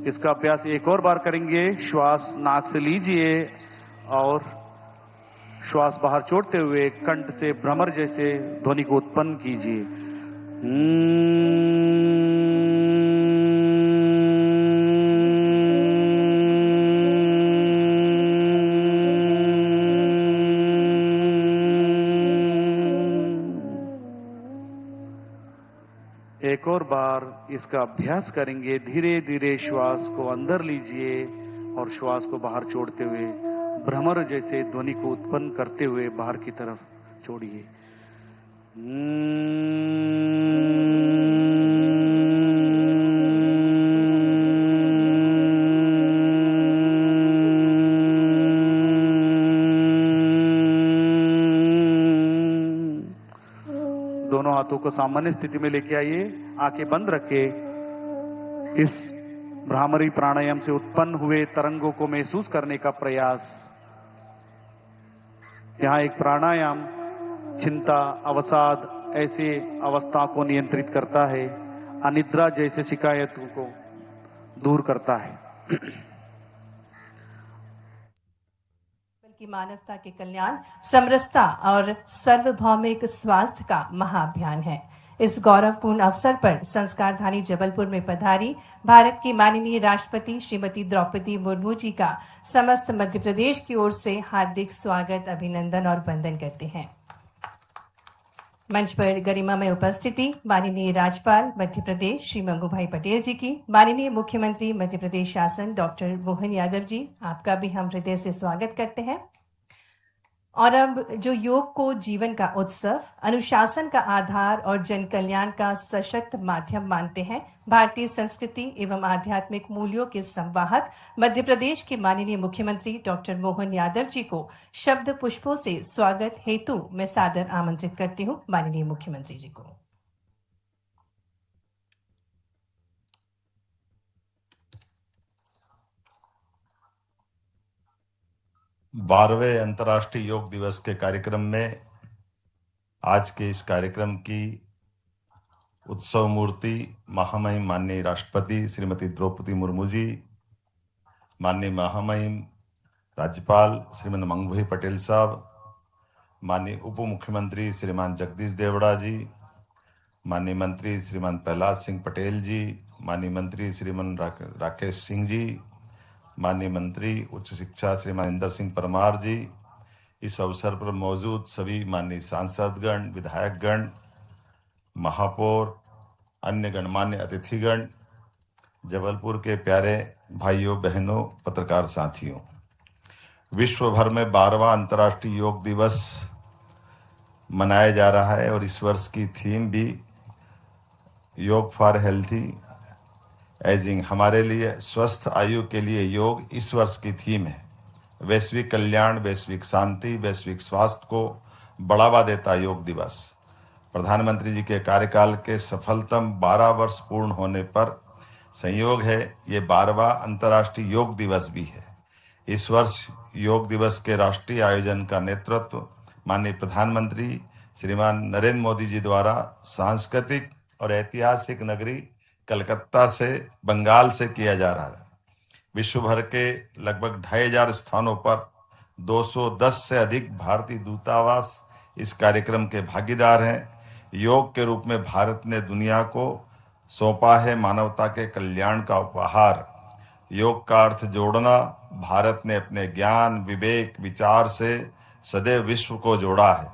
इसका अभ्यास एक और बार करेंगे। श्वास नाक से लीजिए और श्वास बाहर छोड़ते हुए कंठ से भ्रमर जैसे ध्वनि को उत्पन्न कीजिए। एक और बार इसका अभ्यास करेंगे। धीरे धीरे श्वास को अंदर लीजिए और श्वास को बाहर छोड़ते हुए भ्रमर जैसे ध्वनि को उत्पन्न करते हुए बाहर की तरफ छोड़िए। दोनों हाथों को सामान्य स्थिति में लेके आइए। आंखें बंद रखे। इस भ्रामरी प्राणायाम से उत्पन्न हुए तरंगों को महसूस करने का प्रयास। यहां एक प्राणायाम चिंता, अवसाद ऐसे अवस्था को नियंत्रित करता है, अनिद्रा जैसे शिकायतों को दूर करता है। बल्कि मानवता के कल्याण, समरसता और सार्वभौमिक स्वास्थ्य का महाअभियान है। इस गौरवपूर्ण अवसर पर संस्कारधानी जबलपुर में पधारी भारत की माननीय राष्ट्रपति श्रीमती द्रौपदी मुर्मू जी का समस्त मध्य प्रदेश की ओर से हार्दिक स्वागत, अभिनंदन और वंदन करते हैं। मंच पर गरिमा में उपस्थिति माननीय राज्यपाल मध्य प्रदेश श्री मंगूभाई पटेल जी की, माननीय मुख्यमंत्री मध्य प्रदेश शासन डॉक्टर मोहन यादव जी, आपका भी हम हृदय से स्वागत करते हैं। और अब जो योग को जीवन का उत्सव, अनुशासन का आधार और जन कल्याण का सशक्त माध्यम मानते हैं, भारतीय संस्कृति एवं आध्यात्मिक मूल्यों के संवाहक मध्य प्रदेश के माननीय मुख्यमंत्री डॉक्टर मोहन यादव जी को शब्द पुष्पों से स्वागत हेतु मैं सादर आमंत्रित करती हूं। माननीय मुख्यमंत्री जी को। बारहवें अंतर्राष्ट्रीय योग दिवस के कार्यक्रम में आज के इस कार्यक्रम की उत्सव मूर्ति महामहिम माननीय राष्ट्रपति श्रीमती द्रौपदी मुर्मू जी, माननीय महामहिम राज्यपाल श्रीमती मंगूभाई पटेल साहब, माननीय उप मुख्यमंत्री श्रीमान जगदीश देवड़ा जी, माननीय मंत्री श्रीमान प्रहलाद सिंह पटेल जी, माननीय मंत्री श्रीमान राकेश सिंह जी, माननीय मंत्री उच्च शिक्षा श्रीमान इंदर सिंह परमार जी, इस अवसर पर मौजूद सभी माननीय सांसदगण, विधायकगण, महापौर, अन्य गणमान्य अतिथिगण, जबलपुर के प्यारे भाइयों बहनों, पत्रकार साथियों, विश्व भर में 12वां अंतर्राष्ट्रीय योग दिवस मनाया जा रहा है और इस वर्ष की थीम भी योग फॉर हेल्थी एजिंग, हमारे लिए स्वस्थ आयु के लिए योग इस वर्ष की थीम है। वैश्विक कल्याण, वैश्विक शांति, वैश्विक स्वास्थ्य को बढ़ावा देता योग दिवस प्रधानमंत्री जी के कार्यकाल के सफलतम 12 वर्ष पूर्ण होने पर संयोग है ये 12वां अंतर्राष्ट्रीय योग दिवस भी है। इस वर्ष योग दिवस के राष्ट्रीय आयोजन का नेतृत्व माननीय प्रधानमंत्री श्रीमान नरेंद्र मोदी जी द्वारा सांस्कृतिक और ऐतिहासिक नगरी कलकत्ता से, बंगाल से किया जा रहा है। विश्व भर के लगभग 2500 स्थानों पर 210 से अधिक भारतीय दूतावास इस कार्यक्रम के भागीदार हैं। योग के रूप में भारत ने दुनिया को सौंपा है मानवता के कल्याण का उपहार। योग का अर्थ जोड़ना। भारत ने अपने ज्ञान, विवेक, विचार से सदैव विश्व को जोड़ा है।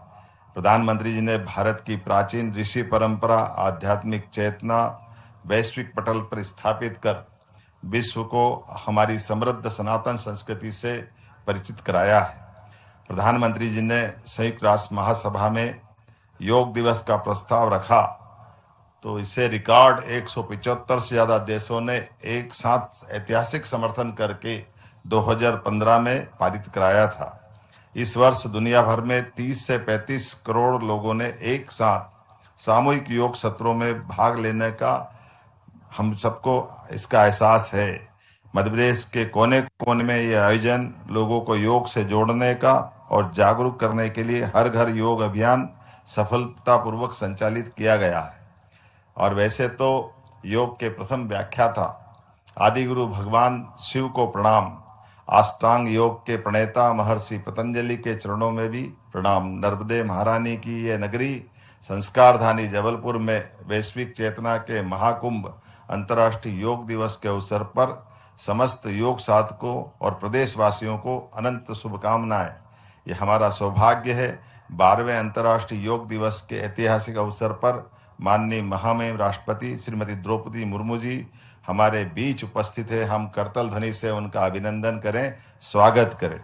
प्रधानमंत्री जी ने भारत की प्राचीन ऋषि परंपरा, आध्यात्मिक चेतना वैश्विक पटल पर स्थापित कर विश्व को हमारी समृद्ध सनातन संस्कृति से परिचित कराया है। प्रधानमंत्री जी ने संयुक्त राष्ट्र महासभा में योग दिवस का प्रस्ताव रखा तो इसे रिकॉर्ड 175 से ज्यादा देशों ने एक साथ ऐतिहासिक समर्थन करके 2015 में पारित कराया था। इस वर्ष दुनिया भर में 30 से 35 करोड़ लोगों ने एक साथ सामूहिक योग सत्रों में भाग लेने का हम सबको इसका एहसास है। मध्य प्रदेश के कोने कोने में यह आयोजन लोगों को योग से जोड़ने का और जागरूक करने के लिए हर घर योग अभियान सफलतापूर्वक संचालित किया गया है। और वैसे तो योग के प्रथम व्याख्याता आदिगुरु भगवान शिव को प्रणाम। अष्टांग योग के प्रणेता महर्षि पतंजलि के चरणों में भी प्रणाम। नर्मदे महारानी की ये नगरी, संस्कारधानी जबलपुर में वैश्विक चेतना के महाकुंभ अंतर्राष्ट्रीय योग दिवस के अवसर पर समस्त योग साधकों और प्रदेशवासियों को अनंत शुभकामनाएं। ये हमारा सौभाग्य है 12वें अंतर्राष्ट्रीय योग दिवस के ऐतिहासिक अवसर पर माननीय महामहिम राष्ट्रपति श्रीमती द्रौपदी मुर्मू जी हमारे बीच उपस्थित है। हम करतल ध्वनि से उनका अभिनंदन करें, स्वागत करें।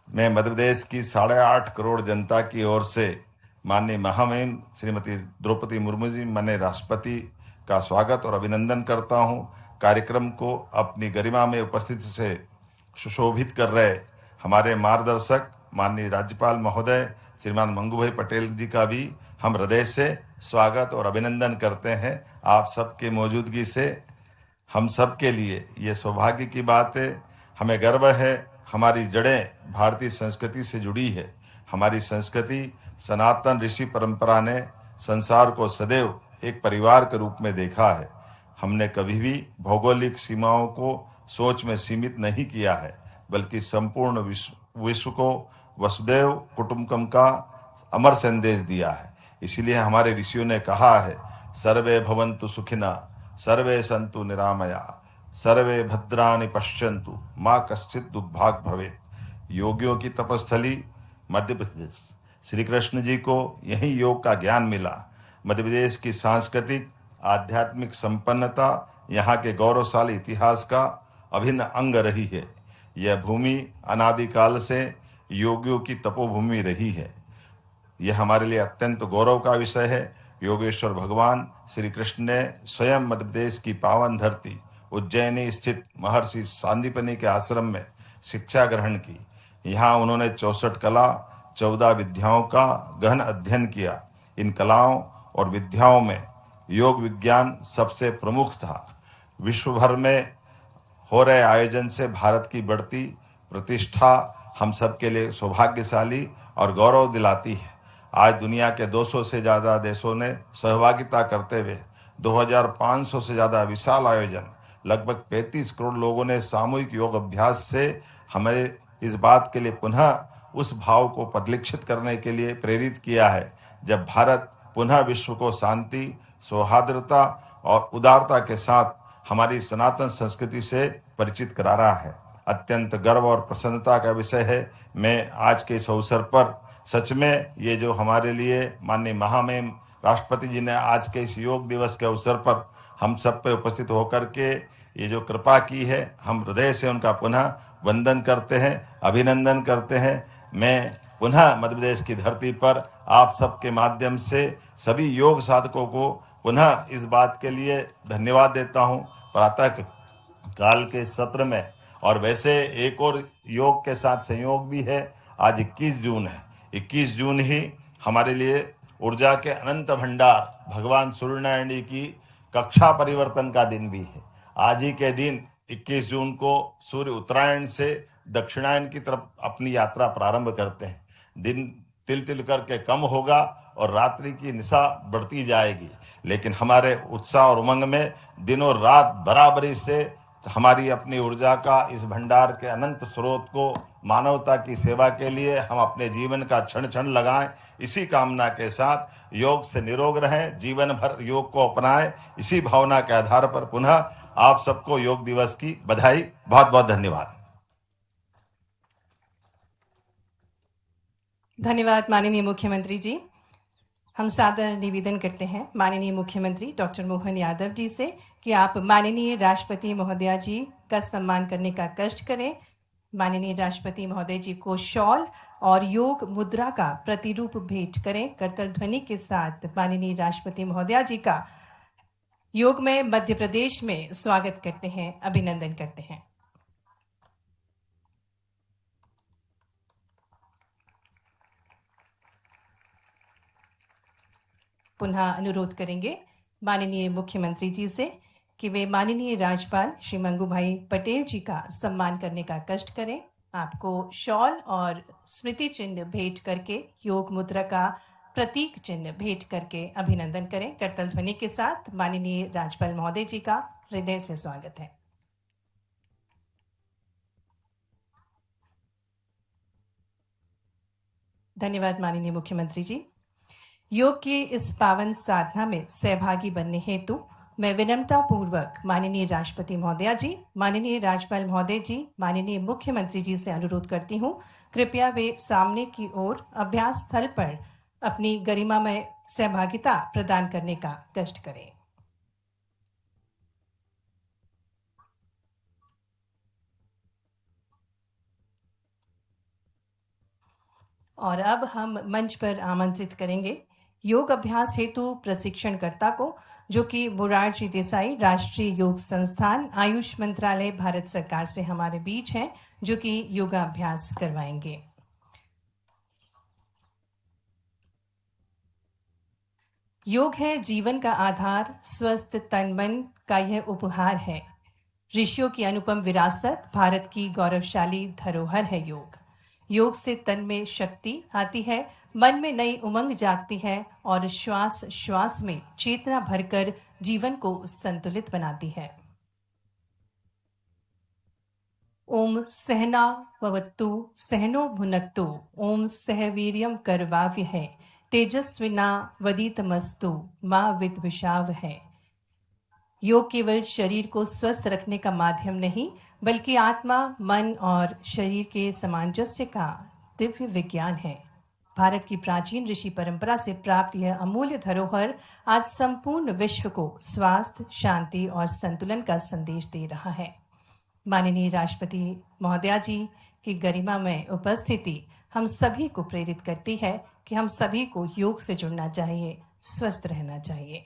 मैं मध्य प्रदेश की 8.5 करोड़ जनता की ओर से माननीय महामहिम श्रीमती द्रौपदी मुर्मू जी माननीय राष्ट्रपति का स्वागत और अभिनंदन करता हूं। कार्यक्रम को अपनी गरिमा में उपस्थिति से सुशोभित कर रहे हमारे मार्गदर्शक माननीय राज्यपाल महोदय श्रीमान मंगूभाई पटेल जी का भी हम हृदय से स्वागत और अभिनंदन करते हैं। आप सबके मौजूदगी से हम सब के लिए ये सौभाग्य की बात है। हमें गर्व है, हमारी जड़ें भारतीय संस्कृति से जुड़ी है। हमारी संस्कृति सनातन ऋषि परंपरा ने संसार को सदैव एक परिवार के रूप में देखा है। हमने कभी भी भौगोलिक सीमाओं को सोच में सीमित नहीं किया है, बल्कि संपूर्ण विश्व को वसुदैव कुटुंबकम का अमर संदेश दिया है। इसीलिए हमारे ऋषियों ने कहा है, सर्वे भवन्तु सुखिना, सर्वे सन्तु निरामया, सर्वे भद्राणि पश्यन्तु, माँ कश्चित दुर्भाग् भवेत्। योगियों की तपस्थली मध्य प्रदेश। श्री कृष्ण जी को यही योग का ज्ञान मिला। मध्य प्रदेश की सांस्कृतिक आध्यात्मिक संपन्नता यहाँ के गौरवशाली इतिहास का अभिन्न अंग रही है। यह भूमि अनादिकाल से योगियों की तपोभूमि रही है। यह हमारे लिए अत्यंत गौरव का विषय है। योगेश्वर भगवान श्री कृष्ण ने स्वयं मध्य प्रदेश की पावन धरती उज्जैनी स्थित महर्षि सांदीपनि के आश्रम में शिक्षा ग्रहण की। यहाँ उन्होंने 64 कला 14 विद्याओं का गहन अध्ययन किया। इन कलाओं और विद्याओं में योग विज्ञान सबसे प्रमुख था। विश्व भर में हो रहे आयोजन से भारत की बढ़ती प्रतिष्ठा हम सब के लिए सौभाग्यशाली और गौरव दिलाती है। आज दुनिया के 200 से ज़्यादा देशों ने सहभागिता करते हुए 2500 से ज़्यादा विशाल आयोजन, लगभग 35 करोड़ लोगों ने सामूहिक योग अभ्यास से हमें इस बात के लिए पुनः उस भाव को परिलक्षित करने के लिए प्रेरित किया है, जब भारत पुनः विश्व को शांति, सौहार्दता और उदारता के साथ हमारी सनातन संस्कृति से परिचित करा रहा है। अत्यंत गर्व और प्रसन्नता का विषय है। मैं आज के इस अवसर पर सच में ये जो हमारे लिए माननीय महामहिम राष्ट्रपति जी ने आज के इस योग दिवस के अवसर पर हम सब पे उपस्थित होकर के ये जो कृपा की है, हम हृदय से उनका पुनः वंदन करते हैं, अभिनंदन करते हैं। मैं पुनः मध्य प्रदेश की धरती पर आप सबके माध्यम से सभी योग साधकों को पुनः इस बात के लिए धन्यवाद देता हूँ। प्रातः काल के सत्र में और वैसे एक और योग के साथ संयोग भी है। आज 21 जून है। 21 जून ही हमारे लिए ऊर्जा के अनंत भंडार भगवान सूर्यनारायण जी की कक्षा परिवर्तन का दिन भी है। आज ही के दिन 21 जून को सूर्य उत्तरायण से दक्षिणायन की तरफ अपनी यात्रा प्रारंभ करते हैं। दिन तिल तिल करके कम होगा और रात्रि की निशा बढ़ती जाएगी, लेकिन हमारे उत्साह और उमंग में दिन और रात बराबरी से हमारी अपनी ऊर्जा का इस भंडार के अनंत स्रोत को मानवता की सेवा के लिए हम अपने जीवन का क्षण क्षण लगाएं। इसी कामना के साथ योग से निरोग रहें, जीवन भर योग को अपनाएं। इसी भावना के आधार पर पुनः आप सबको योग दिवस की बधाई। बहुत बहुत धन्यवाद। धन्यवाद माननीय मुख्यमंत्री जी। हम सादर निवेदन करते हैं माननीय मुख्यमंत्री डॉक्टर मोहन यादव जी से कि आप माननीय राष्ट्रपति महोदया जी का सम्मान करने का कष्ट करें। माननीय राष्ट्रपति महोदय जी को शॉल और योग मुद्रा का प्रतिरूप भेंट करें। करतल ध्वनि के साथ माननीय राष्ट्रपति महोदया जी का योग में मध्य प्रदेश में स्वागत करते हैं, अभिनंदन करते हैं। पुनः अनुरोध करेंगे माननीय मुख्यमंत्री जी से कि वे माननीय राज्यपाल श्री मंगूभाई पटेल जी का सम्मान करने का कष्ट करें। आपको शॉल और स्मृति चिन्ह भेंट करके योग मुद्रा का प्रतीक चिन्ह भेंट करके अभिनंदन करें। करतल ध्वनि के साथ माननीय राज्यपाल महोदय जी का हृदय से स्वागत है। धन्यवाद माननीय मुख्यमंत्री जी। योग की इस पावन साधना में सहभागी बनने हेतु मैं विनम्रता पूर्वक माननीय राष्ट्रपति महोदया जी, माननीय राज्यपाल महोदय जी, माननीय मुख्यमंत्री जी से अनुरोध करती हूँ, कृपया वे सामने की ओर अभ्यास स्थल पर अपनी गरिमामय सहभागिता प्रदान करने का कष्ट करें। और अब हम मंच पर आमंत्रित करेंगे योग अभ्यास हेतु प्रशिक्षणकर्ता को, जो कि मोरारजी देसाई, राष्ट्रीय योग संस्थान, आयुष मंत्रालय, भारत सरकार से हमारे बीच हैं, जो कि योगाभ्यास करवाएंगे। योग है जीवन का आधार, स्वस्थ तन मन का यह उपहार है। ऋषियों की अनुपम विरासत, भारत की गौरवशाली धरोहर है योग। योग से तन में शक्ति आती है, मन में नई उमंग जागती है और श्वास श्वास में चेतना भरकर जीवन को संतुलित बनाती है। ओम सहना भवतु सहनो भुनक्तु, ओम सहवीर्यम करवाव्य है, तेजस्विना वदितमस्तु मां विद्विषाव है। योग केवल शरीर को स्वस्थ रखने का माध्यम नहीं, बल्कि आत्मा, मन और शरीर के सामंजस्य का दिव्य विज्ञान है। भारत की प्राचीन ऋषि परंपरा से प्राप्त यह अमूल्य धरोहर आज संपूर्ण विश्व को स्वास्थ्य, शांति और संतुलन का संदेश दे रहा है। माननीय राष्ट्रपति महोदया जी की गरिमा में उपस्थिति हम सभी को प्रेरित करती है कि हम सभी को योग से जुड़ना चाहिए, स्वस्थ रहना चाहिए।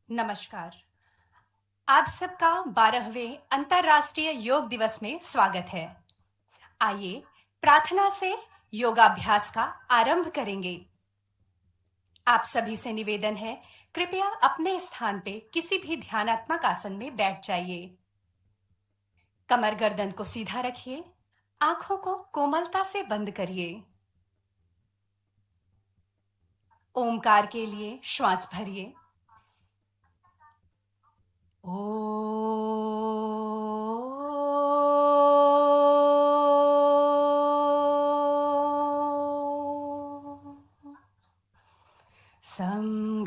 नमस्कार। आप सबका 12वें अंतर्राष्ट्रीय योग दिवस में स्वागत है। आइए प्रार्थना से योगाभ्यास का आरंभ करेंगे। आप सभी से निवेदन है, कृपया अपने स्थान पे किसी भी ध्यानात्मक आसन में बैठ जाइए। कमर गर्दन को सीधा रखिए, आंखों को कोमलता से बंद करिए। ओमकार के लिए श्वास भरिए।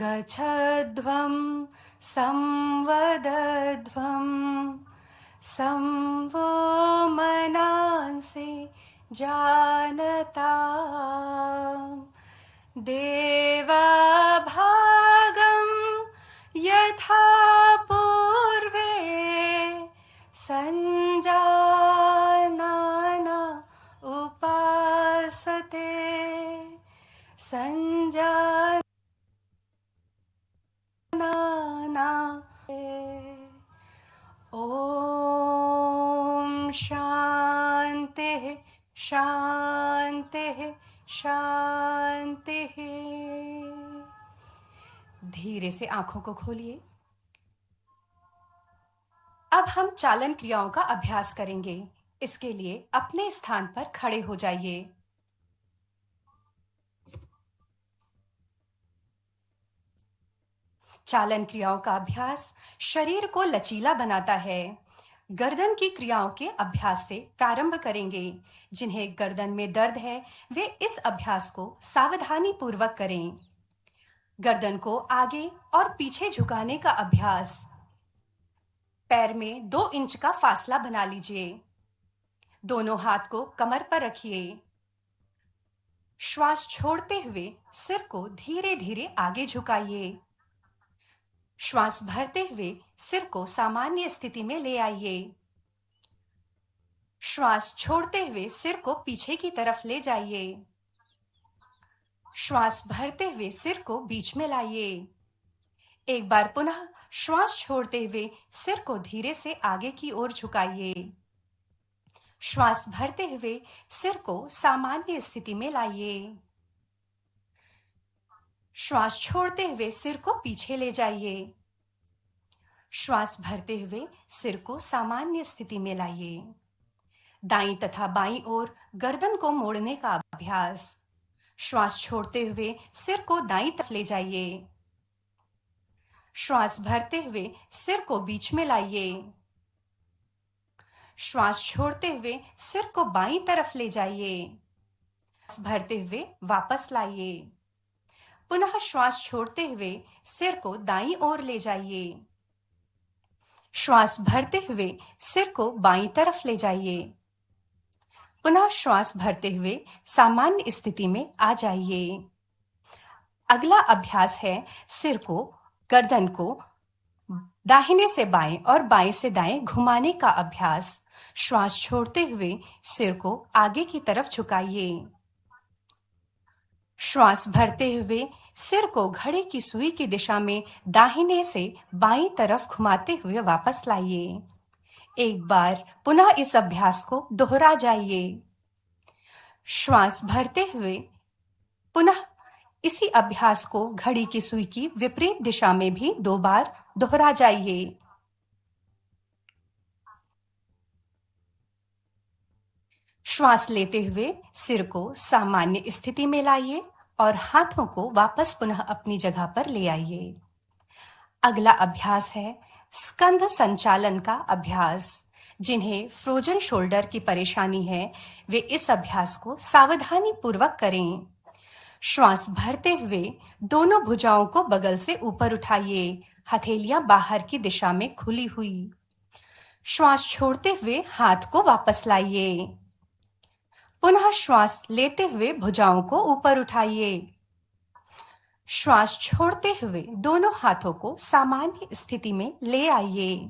संगच्छध्वं संवदध्वं संवो मनांसि जानता देवाभागं यथा पूर्वे संजानना उपासते संजानना ओम शांति शांति शांति। धीरे से आंखों को खोलिए। अब हम चालन क्रियाओं का अभ्यास करेंगे। इसके लिए अपने स्थान पर खड़े हो जाइए। चालन क्रियाओं का अभ्यास शरीर को लचीला बनाता है। गर्दन की क्रियाओं के अभ्यास से प्रारंभ करेंगे। जिन्हें गर्दन में दर्द है, वे इस अभ्यास को सावधानी पूर्वक करें। गर्दन को आगे और पीछे झुकाने का अभ्यास। पैर में 2 इंच का फासला बना लीजिए। दोनों हाथ को कमर पर रखिए। श्वास छोड़ते हुए सिर को धीरे धीरे आगे झुकाइए। श्वास भरते हुए सिर को सामान्य स्थिति में ले आइए। श्वास छोड़ते हुए सिर को पीछे की तरफ ले जाइए। श्वास भरते हुए सिर को बीच में लाइए। एक बार पुनः श्वास छोड़ते हुए सिर को धीरे से आगे की ओर झुकाइए। श्वास भरते हुए सिर को सामान्य स्थिति में लाइए। श्वास छोड़ते हुए सिर को पीछे ले जाइए। श्वास भरते हुए सिर को सामान्य स्थिति में लाइए। दाईं तथा बाईं ओर गर्दन को मोड़ने का अभ्यास। श्वास छोड़ते हुए सिर को दाईं तरफ ले जाइए। श्वास भरते हुए सिर को बीच में लाइए। श्वास छोड़ते हुए सिर को बाईं तरफ ले जाइए। श्वास भरते हुए वापस लाइए। पुनः श्वास छोड़ते हुए सिर को दाईं ओर ले जाइए। श्वास भरते हुए सिर को बाईं तरफ ले जाइए। पुनः श्वास भरते हुए सामान्य स्थिति में आ जाइए। अगला अभ्यास है सिर को, गर्दन को दाहिने से बाएं और बाएं से दाएं घुमाने का अभ्यास। श्वास छोड़ते हुए सिर को आगे की तरफ झुकाइए। श्वास भरते हुए सिर को घड़ी की सुई की दिशा में दाहिने से बाईं तरफ घुमाते हुए वापस लाइए। एक बार पुनः इस अभ्यास को दोहरा जाइए। श्वास भरते हुए पुनः इसी अभ्यास को घड़ी की सुई की विपरीत दिशा में भी 2 बार दोहरा जाइए। श्वास लेते हुए सिर को सामान्य स्थिति में लाइए और हाथों को वापस पुनः अपनी जगह पर ले आइए। अगला अभ्यास है स्कंध संचालन का अभ्यास। जिन्हें फ्रोजन शोल्डर की परेशानी है वे इस अभ्यास को सावधानी पूर्वक करें। श्वास भरते हुए दोनों भुजाओं को बगल से ऊपर उठाइए, हथेलियां बाहर की दिशा में खुली हुई। श्वास छोड़ते हुए हाथ को वापस लाइए। पुनः श्वास लेते हुए भुजाओं को ऊपर उठाइए। श्वास छोड़ते हुए दोनों हाथों को सामान्य स्थिति में ले आइए।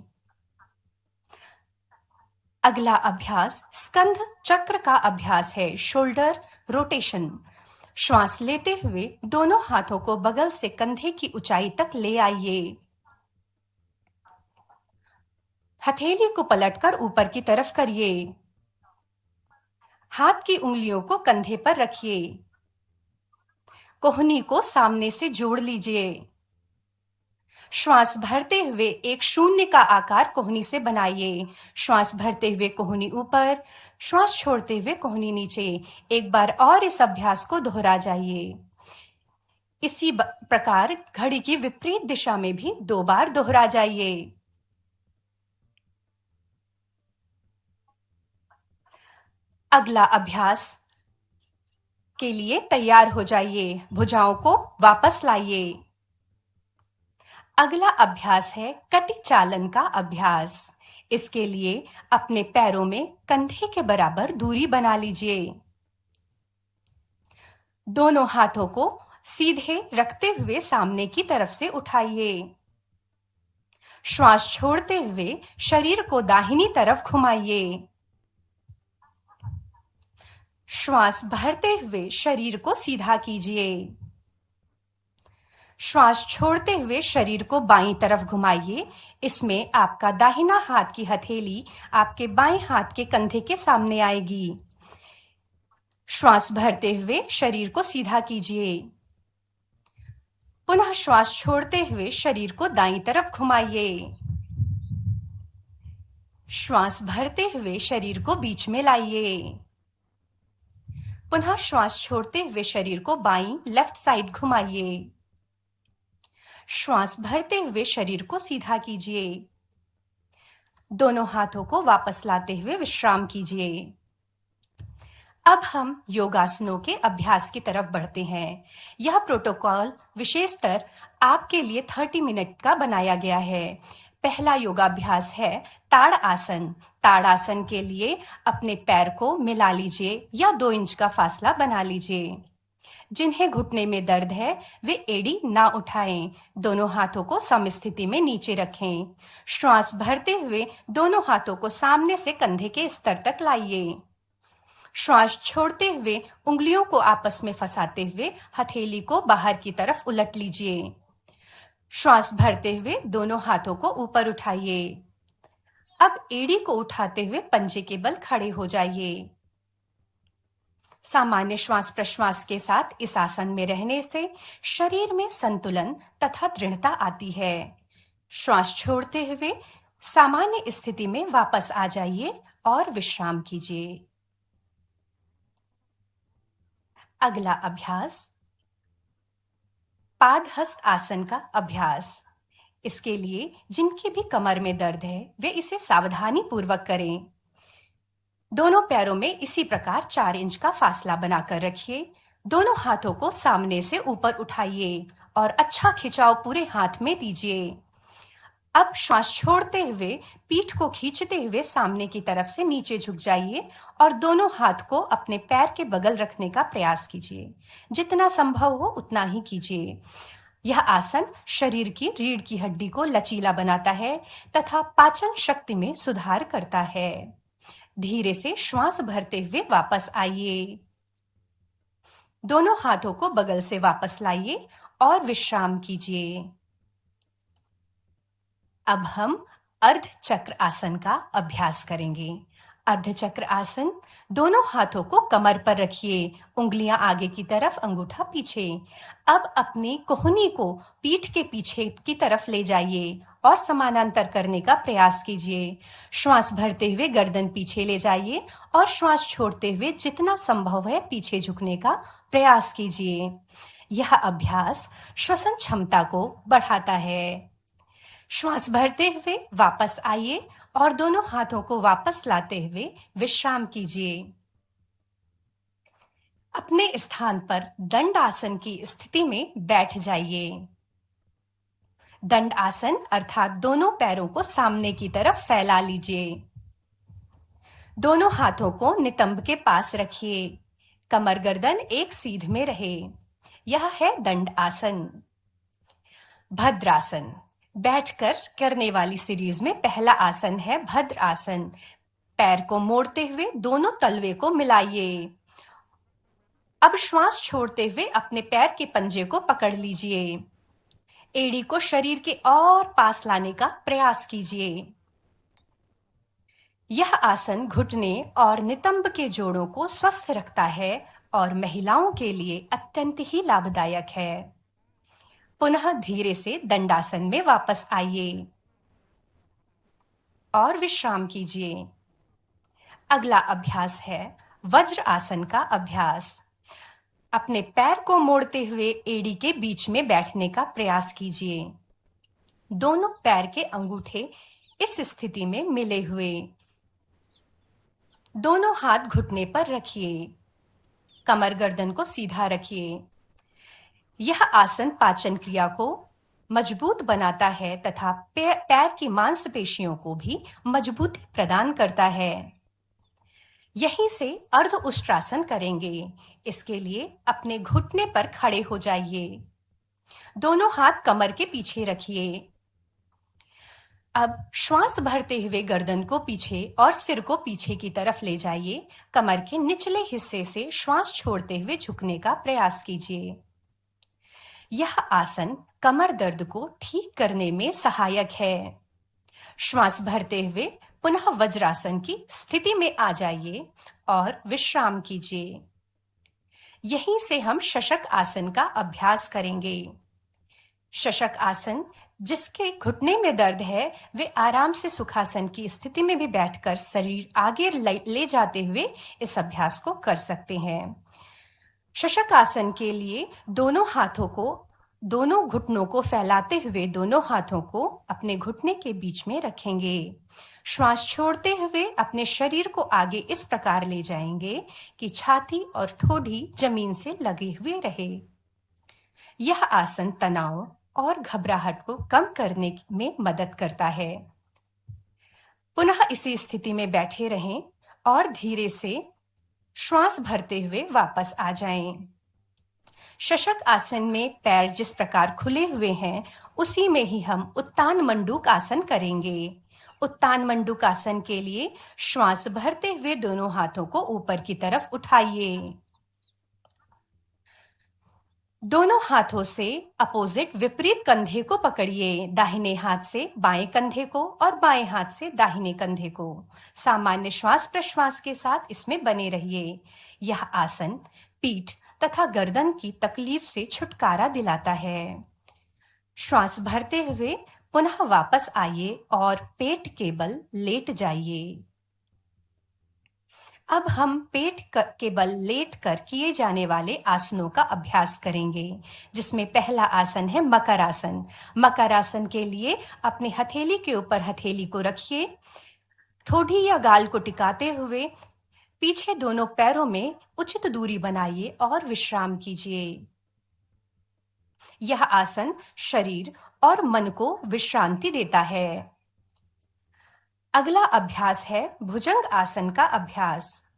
अगला अभ्यास स्कंध चक्र का अभ्यास है, शोल्डर रोटेशन। श्वास लेते हुए दोनों हाथों को बगल से कंधे की ऊंचाई तक ले आइए। हथेली को पलटकर ऊपर की तरफ करिए। हाथ की उंगलियों को कंधे पर रखिए। कोहनी को सामने से जोड़ लीजिए। श्वास भरते हुए एक शून्य का आकार कोहनी से बनाइए। श्वास भरते हुए कोहनी ऊपर, श्वास छोड़ते हुए कोहनी नीचे। एक बार और इस अभ्यास को दोहरा जाइए। इसी प्रकार घड़ी की विपरीत दिशा में भी 2 बार दोहरा जाइए। अगला अभ्यास के लिए तैयार हो जाइए। भुजाओं को वापस लाइए। अगला अभ्यास है कटी चालन का अभ्यास। इसके लिए अपने पैरों में कंधे के बराबर दूरी बना लीजिए। दोनों हाथों को सीधे रखते हुए सामने की तरफ से उठाइए। श्वास छोड़ते हुए शरीर को दाहिनी तरफ घुमाइए। श्वास भरते हुए शरीर को सीधा कीजिए। श्वास छोड़ते हुए शरीर को बाईं तरफ घुमाइए। इसमें आपका दाहिना हाथ की हथेली आपके बाएं हाथ के कंधे के सामने आएगी। श्वास भरते हुए शरीर को सीधा कीजिए। पुनः श्वास छोड़ते हुए शरीर को दाईं तरफ घुमाइए। श्वास भरते हुए शरीर को बीच में लाइए। पुनः श्वास छोड़ते हुए शरीर को बाईं लेफ्ट साइड घुमाइए। श्वास भरते हुए शरीर को सीधा कीजिए। दोनों हाथों को वापस लाते हुए विश्राम कीजिए। अब हम योगासनों के अभ्यास की तरफ बढ़ते हैं। यह प्रोटोकॉल विशेषतर आपके लिए 30 मिनट का बनाया गया है। पहला योगाभ्यास है ताड़ आसन। ताड़ आसन के लिए अपने पैर को मिला लीजिए या 2 इंच का फासला बना लीजिए। जिन्हें घुटने में दर्द है वे एड़ी ना उठाएं। दोनों हाथों को समस्थिति में नीचे रखें। श्वास भरते हुए दोनों हाथों को सामने से कंधे के स्तर तक लाइए। श्वास छोड़ते हुए उंगलियों को आपस में फंसाते हुए हथेली को बाहर की तरफ उलट लीजिए। श्वास भरते हुए दोनों हाथों को ऊपर उठाइए। अब एड़ी को उठाते हुए पंजे के बल खड़े हो जाइए। सामान्य श्वास प्रश्वास के साथ इस आसन में रहने से शरीर में संतुलन तथा दृढ़ता आती है। श्वास छोड़ते हुए सामान्य स्थिति में वापस आ जाइए और विश्राम कीजिए। अगला अभ्यास पादहस्त आसन का अभ्यास। इसके लिए जिनकी भी कमर में दर्द है वे इसे सावधानी पूर्वक करें। दोनों पैरों में इसी प्रकार 4 इंच का फासला बनाकर रखिए। दोनों हाथों को सामने से ऊपर उठाइए और अच्छा खिंचाव पूरे हाथ में दीजिए। अब श्वास छोड़ते हुए पीठ को खींचते हुए सामने की तरफ से नीचे झुक जाइए और दोनों हाथ को अपने पैर के बगल रखने का प्रयास कीजिए। जितना संभव हो उतना ही कीजिए। यह आसन शरीर की रीढ़ की हड्डी को लचीला बनाता है तथा पाचन शक्ति में सुधार करता है। धीरे से श्वास भरते हुए वापस आइए। दोनों हाथों को बगल से वापस लाइए और विश्राम कीजिए। अब हम अर्ध चक्र आसन का अभ्यास करेंगे। अर्ध चक्र आसन, दोनों हाथों को कमर पर रखिए, उंगलियां आगे की तरफ, अंगूठा पीछे। अब अपनी कोहनी को पीठ के पीछे की तरफ ले जाइए और समानांतर करने का प्रयास कीजिए। श्वास भरते हुए गर्दन पीछे ले जाइए और श्वास छोड़ते हुए जितना संभव है पीछे झुकने का प्रयास कीजिए। यह अभ्यास श्वसन क्षमता को बढ़ाता है। श्वास भरते हुए वापस आइए और दोनों हाथों को वापस लाते हुए विश्राम कीजिए। अपने स्थान पर दंड आसन की स्थिति में बैठ जाइए। दंड आसन अर्थात दोनों पैरों को सामने की तरफ फैला लीजिए। दोनों हाथों को नितंब के पास रखिए। कमर गर्दन एक सीध में रहे। यह है दंड आसन। भद्रासन, बैठकर करने वाली सीरीज में पहला आसन है भद्र आसन। पैर को मोड़ते हुए दोनों तलवे को मिलाइए। अब श्वास छोड़ते हुए अपने पैर के पंजे को पकड़ लीजिए। एड़ी को शरीर के और पास लाने का प्रयास कीजिए। यह आसन घुटने और नितंब के जोड़ों को स्वस्थ रखता है और महिलाओं के लिए अत्यंत ही लाभदायक है। पुनः धीरे से दंडासन में वापस आइए और विश्राम कीजिए। अगला अभ्यास है वज्र आसन का अभ्यास। अपने पैर को मोड़ते हुए एड़ी के बीच में बैठने का प्रयास कीजिए। दोनों पैर के अंगूठे इस स्थिति में मिले हुए। दोनों हाथ घुटने पर रखिए। कमर गर्दन को सीधा रखिए। यह आसन पाचन क्रिया को मजबूत बनाता है तथा पैर की मांसपेशियों को भी मजबूती प्रदान करता है। यहीं से अर्ध उष्ट्रासन करेंगे। इसके लिए अपने घुटने पर खड़े हो जाइए। दोनों हाथ कमर के पीछे रखिए। अब श्वास भरते हुए गर्दन को पीछे और सिर को पीछे की तरफ ले जाइए। कमर के निचले हिस्से से श्वास छोड़ते हुए झुकने का प्रयास कीजिए। यह आसन कमर दर्द को ठीक करने में सहायक है। श्वास भरते हुए पुनः वज्रासन की स्थिति में आ जाइए और विश्राम कीजिए। यहीं से हम शशक आसन का अभ्यास करेंगे। शशक आसन, जिसके घुटने में दर्द है वे आराम से सुखासन की स्थिति में भी बैठकर शरीर आगे ले जाते हुए इस अभ्यास को कर सकते हैं। शशक आसन के लिए दोनों हाथों को, दोनों घुटनों को फैलाते हुए दोनों हाथों को अपने घुटने के बीच में रखेंगे। श्वास छोड़ते हुए अपने शरीर को आगे इस प्रकार ले जाएंगे कि छाती और ठोड़ी जमीन से लगे हुए रहे। यह आसन तनाव और घबराहट को कम करने में मदद करता है। पुनः इसी स्थिति में बैठे रहें और धीरे से श्वास भरते हुए वापस आ जाएं। शशक आसन में पैर जिस प्रकार खुले हुए हैं, उसी में ही हम उत्तान मंडूक आसन करेंगे। उत्तान मंडूक आसन के लिए श्वास भरते हुए दोनों हाथों को ऊपर की तरफ उठाइए। दोनों हाथों से अपोजिट विपरीत कंधे को पकड़िए। दाहिने हाथ से बाएं कंधे को और बाएं हाथ से दाहिने कंधे को। सामान्य श्वास प्रश्वास के साथ इसमें बने रहिए। यह आसन पीठ तथा गर्दन की तकलीफ से छुटकारा दिलाता है। श्वास भरते हुए पुनः वापस आइए और पेट के बल लेट जाइए। अब हम पेट के बल लेट कर किए जाने वाले आसनों का अभ्यास करेंगे, जिसमें पहला आसन है मकर आसन। मकर आसन के लिए अपने हथेली के ऊपर हथेली को रखिए। ठोड़ी या गाल को टिकाते हुए पीछे दोनों पैरों में उचित दूरी बनाइए और विश्राम कीजिए। यह आसन शरीर और मन को विश्रांति देता है। अगला अभ्यास है भुजंग आसन का अभ्यास।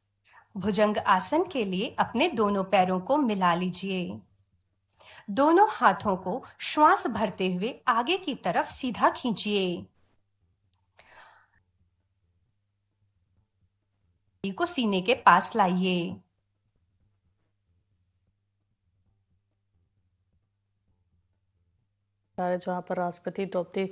भुजंग आसन के लिए अपने दोनों पैरों को मिला लीजिए। दोनों हाथों को श्वास भरते हुए आगे की तरफ सीधा खींचिए। को सीने के पास लाइए। जहाँ पर राष्ट्रपति द्रौपदी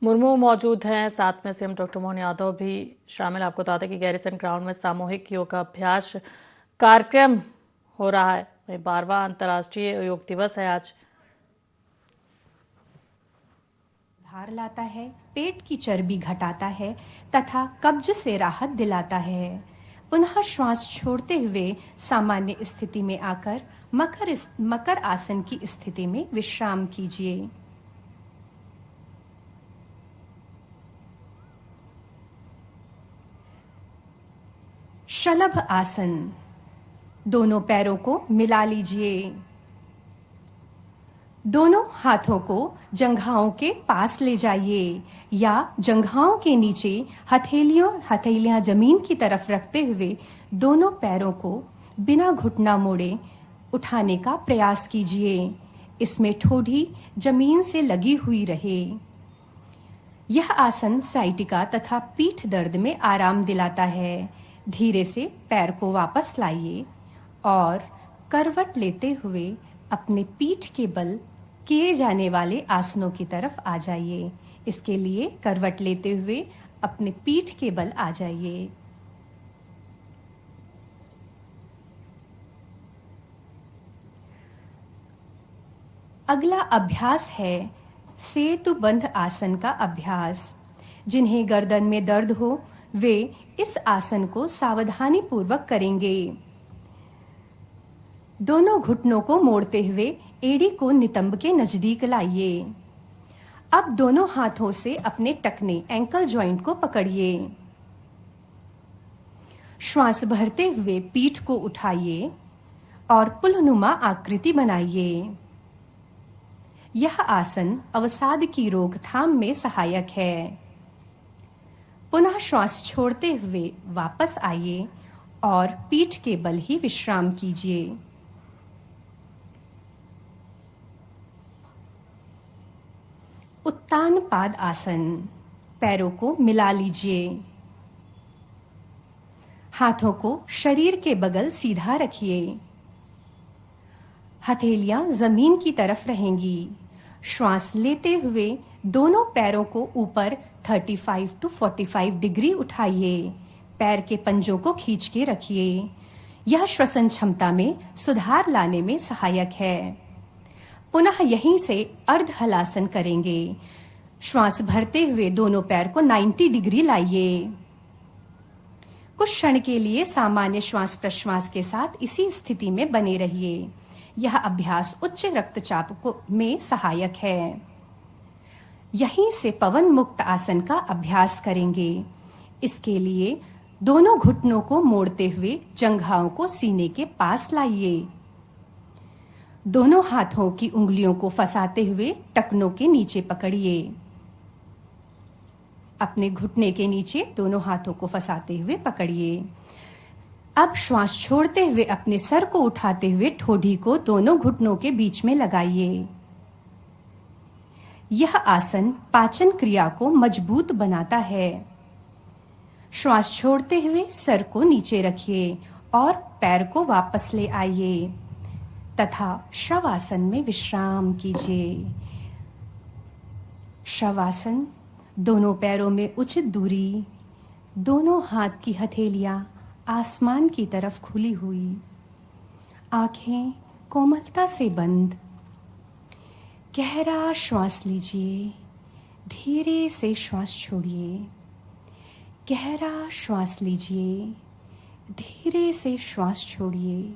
मुर्मू मौजूद हैं, साथ में सीएम डॉक्टर मोहन यादव भी शामिल। आपको बता दें कि गैरिसन ग्राउंड में सामूहिक योगाभ्यास कार्यक्रम हो रहा है। 12वां अंतर्राष्ट्रीय योग दिवस है आज। भार लाता है, पेट की चर्बी घटाता है तथा कब्ज से राहत दिलाता है। पुनः श्वास छोड़ते हुए सामान्य स्थिति में आकर मकर आसन की स्थिति में विश्राम कीजिए। शलभ आसन। दोनों पैरों को मिला लीजिए। दोनों हाथों को जंघाओं के पास ले जाइए या जंघाओं के नीचे हथेलियां जमीन की तरफ रखते हुए दोनों पैरों को बिना घुटना मोड़े उठाने का प्रयास कीजिए। इसमें ठोड़ी जमीन से लगी हुई रहे। यह आसन साइटिका तथा पीठ दर्द में आराम दिलाता है। धीरे से पैर को वापस लाइए और करवट लेते हुए अपने पीठ के बल किए जाने वाले आसनों की तरफ आ जाइए। इसके लिए करवट लेते हुए अपने पीठ के बल आ जाइए। अगला अभ्यास है सेतुबंध आसन का अभ्यास। जिन्हें गर्दन में दर्द हो वे इस आसन को सावधानी पूर्वक करेंगे। दोनों घुटनों को मोड़ते हुए एड़ी को नितंब के नजदीक लाइए। अब दोनों हाथों से अपने टखने एंकल जॉइंट को पकड़िए। श्वास भरते हुए पीठ को उठाइए और पुलनुमा आकृति बनाइए। यह आसन अवसाद की रोकथाम में सहायक है। पुनः श्वास छोड़ते हुए वापस आइए और पीठ के बल ही विश्राम कीजिए। उत्तान पाद आसन। पैरों को मिला लीजिए। हाथों को शरीर के बगल सीधा रखिए। हथेलियां जमीन की तरफ रहेंगी। श्वास लेते हुए दोनों पैरों को ऊपर 35 to 45 डिग्री उठाइए। पैर के पंजों को खींच के रखिए। यह श्वसन क्षमता में सुधार लाने में सहायक है। पुनः यहीं से अर्ध हलासन करेंगे। श्वास भरते हुए दोनों पैर को 90 डिग्री लाइए। कुछ क्षण के लिए सामान्य श्वास प्रश्वास के साथ इसी स्थिति में बने रहिए। यह अभ्यास उच्च रक्तचाप में सहायक है। यहीं से पवन मुक्त आसन का अभ्यास करेंगे। इसके लिए दोनों घुटनों को मोड़ते हुए जंघाओं को सीने के पास लाइए। दोनों हाथों की उंगलियों को फंसाते हुए टखनों के नीचे पकड़िए। अपने घुटने के नीचे दोनों हाथों को फंसाते हुए पकड़िए। अब श्वास छोड़ते हुए अपने सर को उठाते हुए ठोड़ी को दोनों घुटनों के बीच में लगाइए। यह आसन पाचन क्रिया को मजबूत बनाता है। श्वास छोड़ते हुए सर को नीचे रखिए और पैर को वापस ले आइए तथा शवासन में विश्राम कीजिए। शवासन, दोनों पैरों में उचित दूरी, दोनों हाथ की हथेलियां आसमान की तरफ खुली हुई, आंखें कोमलता से बंद। गहरा श्वास लीजिए, धीरे से श्वास छोड़िए। गहरा श्वास लीजिए, धीरे से श्वास छोड़िए।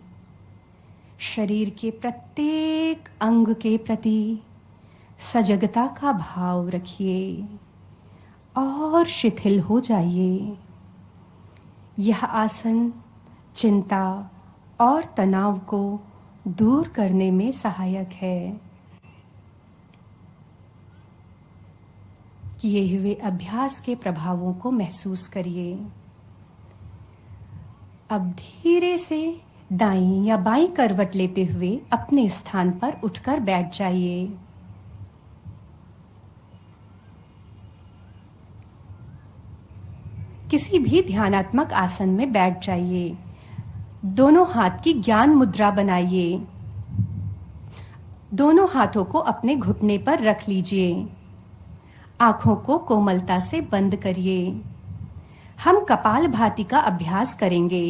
शरीर के प्रत्येक अंग के प्रति सजगता का भाव रखिए और शिथिल हो जाइए। यह आसन चिंता और तनाव को दूर करने में सहायक है। किए हुए अभ्यास के प्रभावों को महसूस करिए। अब धीरे से दाईं या बाईं करवट लेते हुए अपने स्थान पर उठकर बैठ जाइए। किसी भी ध्यानात्मक आसन में बैठ जाइए। दोनों हाथ की ज्ञान मुद्रा बनाइए। दोनों हाथों को अपने घुटने पर रख लीजिए। आंखों को कोमलता से बंद करिए। हम कपालभाति का अभ्यास करेंगे।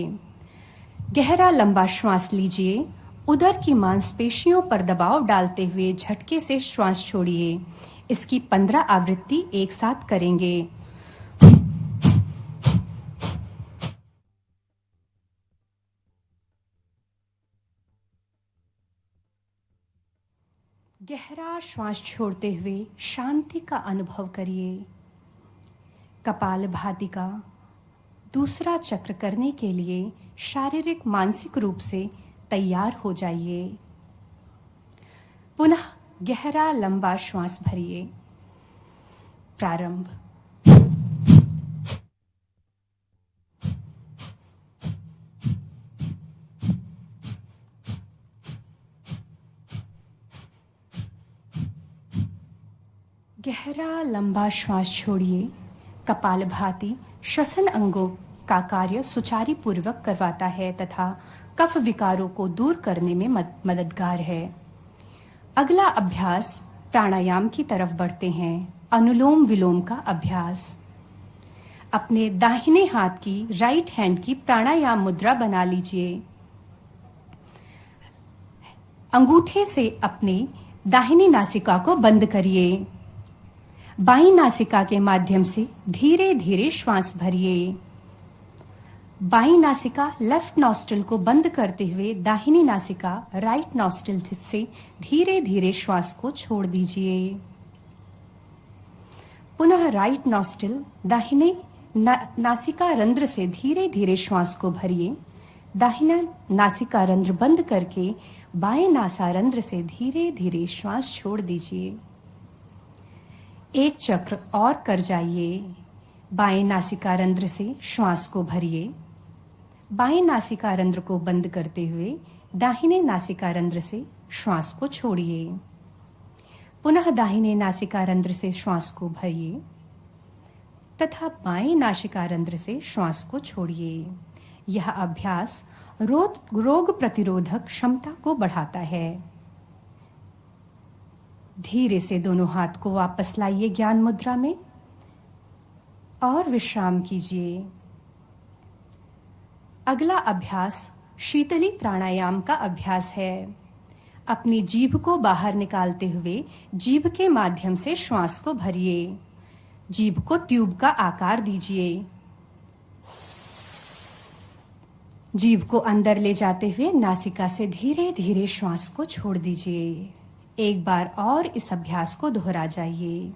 गहरा लंबा श्वास लीजिए। उदर की मांसपेशियों पर दबाव डालते हुए झटके से श्वास छोड़िए। इसकी 15 आवृत्ति एक साथ करेंगे। गहरा श्वास छोड़ते हुए शांति का अनुभव करिए। कपालभाति का दूसरा चक्र करने के लिए शारीरिक मानसिक रूप से तैयार हो जाइए। पुनः गहरा लंबा श्वास भरिए। प्रारंभ। गहरा लंबा श्वास छोड़िए। कपालभाति श्वसन अंगों का कार्य सुचारू पूर्वक करवाता है तथा कफ विकारों को दूर करने में मददगार है। अगला अभ्यास प्राणायाम की तरफ बढ़ते हैं। अनुलोम विलोम का अभ्यास। अपने दाहिने हाथ की राइट हैंड की प्राणायाम मुद्रा बना लीजिए। अंगूठे से अपने दाहिनी नासिका को बंद करिए। बाईं नासिका के माध्यम से धीरे धीरे श्वास भरिए। बाईं नासिका लेफ्ट नॉस्ट्रिल को बंद करते हुए दाहिनी नासिका राइट नॉस्ट्रिल से धीरे धीरे श्वास को छोड़ दीजिए। पुनः राइट नॉस्ट्रिल दाहिने नासिका रंध्र से धीरे धीरे श्वास को भरिए। दाहिना नासिका रंध्र बंद करके बाएं नासारंध्र से धीरे धीरे श्वास छोड़ दीजिए। एक चक्र और कर जाइए। बाएं नासिका रंध्र से श्वास को भरिए। बाएं नासिका रंध्र को बंद करते हुए दाहिने नासिका रंध्र से श्वास को छोड़िए। पुनः दाहिने नासिका रंध्र से श्वास को भरिए तथा बाएं नासिका रंध्र से श्वास को छोड़िए। यह अभ्यास रोग प्रतिरोधक क्षमता को बढ़ाता है। धीरे से दोनों हाथ को वापस लाइए ज्ञान मुद्रा में और विश्राम कीजिए। अगला अभ्यास शीतली प्राणायाम का अभ्यास है। अपनी जीभ को बाहर निकालते हुए जीभ के माध्यम से श्वास को भरिए। जीभ को ट्यूब का आकार दीजिए। जीभ को अंदर ले जाते हुए नासिका से धीरे धीरे श्वास को छोड़ दीजिए। एक बार और इस अभ्यास को दोहरा जाइए।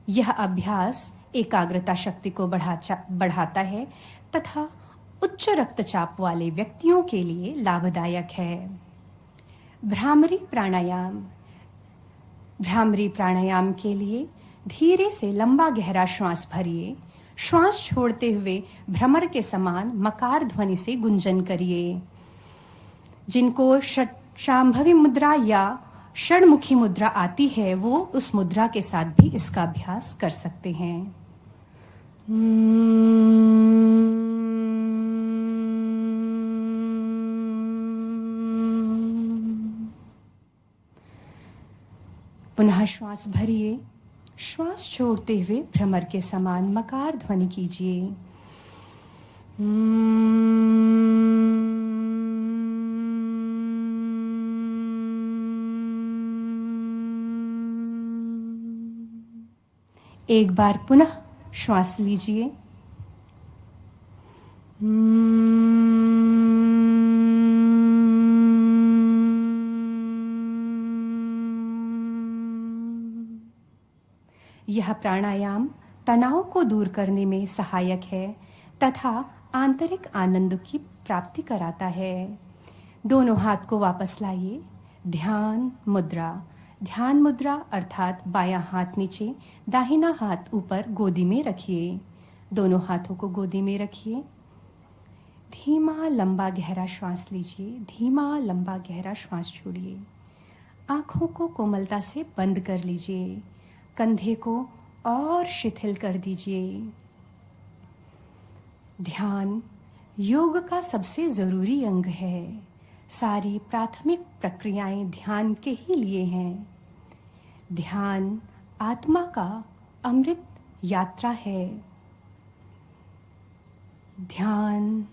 यह अभ्यास एकाग्रता शक्ति को बढ़ाता है तथा उच्च रक्तचाप वाले व्यक्तियों के लिए लाभदायक है। भ्रामरी प्राणायाम। भ्रामरी प्राणायाम के लिए धीरे से लंबा गहरा श्वास भरिए। श्वास छोड़ते हुए भ्रमर के समान मकार ध्वनि से गुंजन करिए। जिनको शांभवी मुद्रा या षणमुखी मुद्रा आती है वो उस मुद्रा के साथ भी इसका अभ्यास कर सकते हैं। पुनः श्वास भरिए। श्वास छोड़ते हुए भ्रमर के समान मकार ध्वनि कीजिए। एक बार पुनः श्वास लीजिए। यह प्राणायाम तनाव को दूर करने में सहायक है तथा आंतरिक आनंद की प्राप्ति कराता है। दोनों हाथ को वापस लाइए। ध्यान मुद्रा। ध्यान मुद्रा अर्थात बायां हाथ नीचे, दाहिना हाथ ऊपर गोदी में रखिए। दोनों हाथों को गोदी में रखिए। धीमा लंबा गहरा श्वास लीजिए। धीमा लंबा गहरा श्वास छोड़िए। आंखों को कोमलता से बंद कर लीजिए। कंधे को और शिथिल कर दीजिए। ध्यान योग का सबसे जरूरी अंग है। सारी प्राथमिक प्रक्रियाएं ध्यान के ही लिए हैं। ध्यान आत्मा का अमृत यात्रा है। ध्यान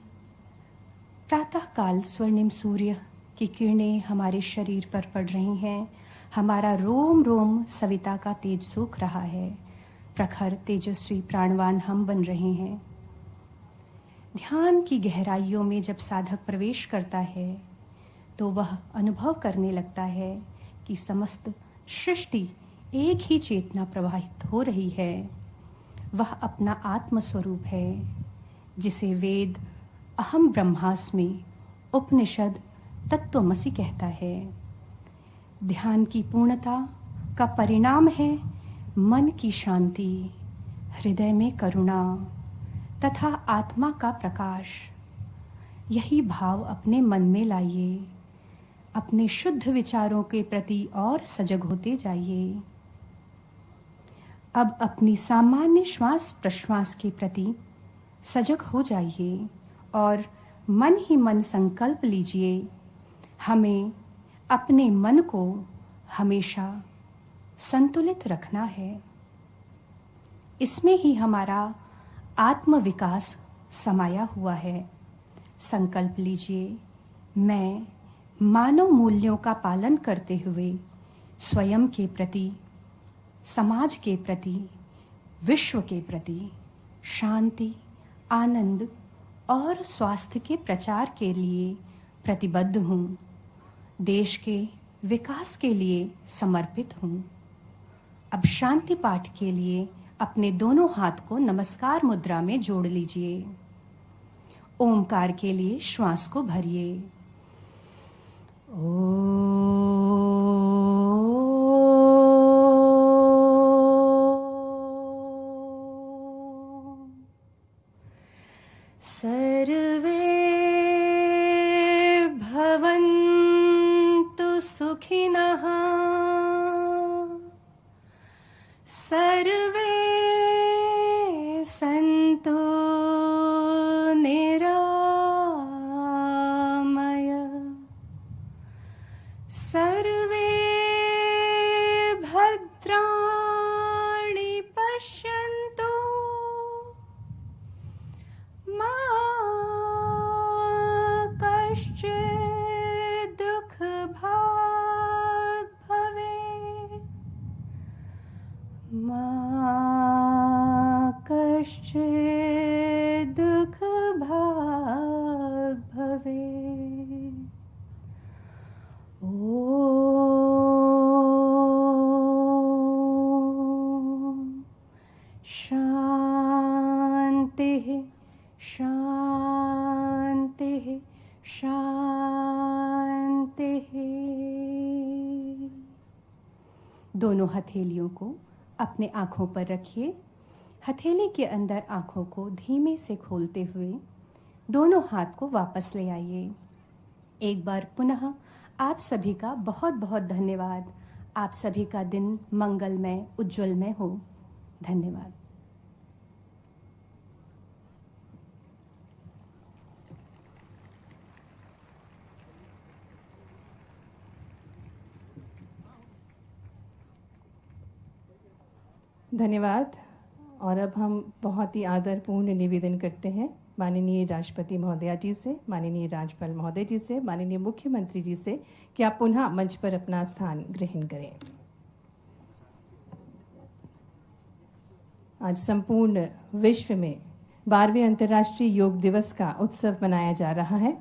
प्रातःकाल स्वर्णिम सूर्य की किरणें हमारे शरीर पर पड़ रही हैं। हमारा रोम रोम सविता का तेज सूख रहा है। प्रखर तेजस्वी प्राणवान हम बन रहे हैं। ध्यान की गहराइयों में जब साधक प्रवेश करता है तो वह अनुभव करने लगता है कि समस्त सृष्टि एक ही चेतना प्रवाहित हो रही है। वह अपना आत्म स्वरूप है जिसे वेद अहम ब्रह्मास्मि, उपनिषद तत्वमसि कहता है। ध्यान की पूर्णता का परिणाम है मन की शांति, हृदय में करुणा तथा आत्मा का प्रकाश। यही भाव अपने मन में लाइए। अपने शुद्ध विचारों के प्रति और सजग होते जाइए। अब अपनी सामान्य श्वास प्रश्वास के प्रति सजग हो जाइए और मन ही मन संकल्प लीजिए, हमें अपने मन को हमेशा संतुलित रखना है। इसमें ही हमारा आत्म विकास समाया हुआ है। संकल्प लीजिए, मैं मानव मूल्यों का पालन करते हुए स्वयं के प्रति, समाज के प्रति, विश्व के प्रति शांति, आनंद और स्वास्थ्य के प्रचार के लिए प्रतिबद्ध हूँ। देश के विकास के लिए समर्पित हूँ। अब शांति पाठ के लिए अपने दोनों हाथ को नमस्कार मुद्रा में जोड़ लीजिए। ओमकार के लिए श्वास को भरिए। सर्वे भवन्तु सुखिनः, सर्वे सन्तु निरामय, सर्वे भद्राणि पश्यन्तु, मा कश्चित् दुःखभाग् भवेत्, मा कश्चित् दुःखभाग् भवेत्। ॐ शान्तिः शान्तिः शान्तिः। दोनों हथेलियों को अपने आंखों पर रखिए। हथेली के अंदर आंखों को धीमे से खोलते हुए दोनों हाथ को वापस ले आइए। एक बार पुनः आप सभी का बहुत बहुत धन्यवाद। आप सभी का दिन मंगलमय उज्जवलमय हो। धन्यवाद। धन्यवाद। और अब हम बहुत ही आदरपूर्ण निवेदन करते हैं माननीय राष्ट्रपति महोदया जी से, माननीय राज्यपाल महोदय जी से, माननीय मुख्यमंत्री जी से कि आप पुनः मंच पर अपना स्थान ग्रहण करें। आज संपूर्ण विश्व में 12वें अंतर्राष्ट्रीय योग दिवस का उत्सव मनाया जा रहा है